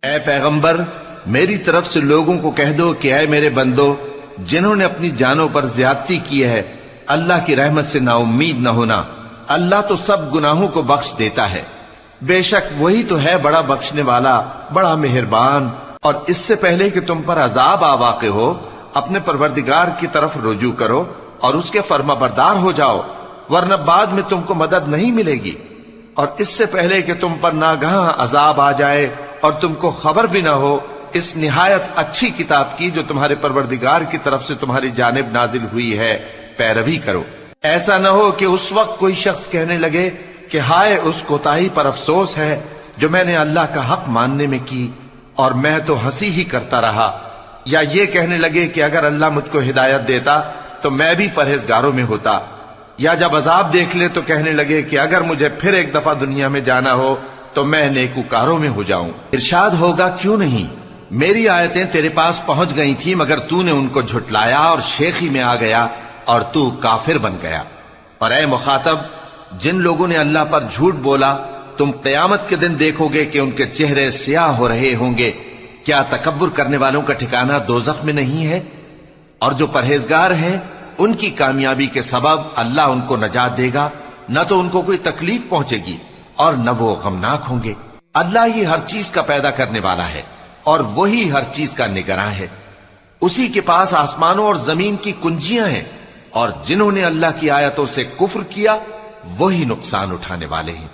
اے پیغمبر میری طرف سے لوگوں کو کہہ دو کہ اے میرے بندو جنہوں نے اپنی جانوں پر زیادتی کی ہے اللہ کی رحمت سے نا امید نہ ہونا، اللہ تو سب گناہوں کو بخش دیتا ہے، بے شک وہی تو ہے بڑا بخشنے والا بڑا مہربان۔ اور اس سے پہلے کہ تم پر عذاب آ واقع ہو اپنے پروردگار کی طرف رجوع کرو اور اس کے فرما بردار ہو جاؤ، ورنہ بعد میں تم کو مدد نہیں ملے گی۔ اور اس سے پہلے کہ تم پر ناگہاں عذاب آ جائے اور تم کو خبر بھی نہ ہو اس نہایت اچھی کتاب کی جو تمہارے پروردگار کی طرف سے تمہاری جانب نازل ہوئی ہے پیروی کرو۔ ایسا نہ ہو کہ اس وقت کوئی شخص کہنے لگے کہ ہائے اس کوتاہی پر افسوس ہے جو میں نے اللہ کا حق ماننے میں کی اور میں تو ہنسی ہی کرتا رہا، یا یہ کہنے لگے کہ اگر اللہ مجھ کو ہدایت دیتا تو میں بھی پرہیزگاروں میں ہوتا، یا جب عذاب دیکھ لے تو کہنے لگے کہ اگر مجھے پھر ایک دفعہ دنیا میں جانا ہو تو میں نیکوکاروں میں ہو جاؤں۔ ارشاد ہوگا کیوں نہیں، میری آیتیں تیرے پاس پہنچ گئی تھی مگر تو نے ان کو جھٹلایا اور شیخی میں آ گیا اور تو کافر بن گیا۔ اور اے مخاطب جن لوگوں نے اللہ پر جھوٹ بولا تم قیامت کے دن دیکھو گے کہ ان کے چہرے سیاہ ہو رہے ہوں گے، کیا تکبر کرنے والوں کا ٹھکانہ دوزخ میں نہیں ہے؟ اور جو پرہیزگار ہیں ان کی کامیابی کے سبب اللہ ان کو نجات دے گا، نہ تو ان کو کوئی تکلیف پہنچے گی اور نہ وہ غمناک ہوں گے۔ اللہ ہی ہر چیز کا پیدا کرنے والا ہے اور وہی ہر چیز کا نگراں ہے، اسی کے پاس آسمانوں اور زمین کی کنجیاں ہیں، اور جنہوں نے اللہ کی آیتوں سے کفر کیا وہی نقصان اٹھانے والے ہیں۔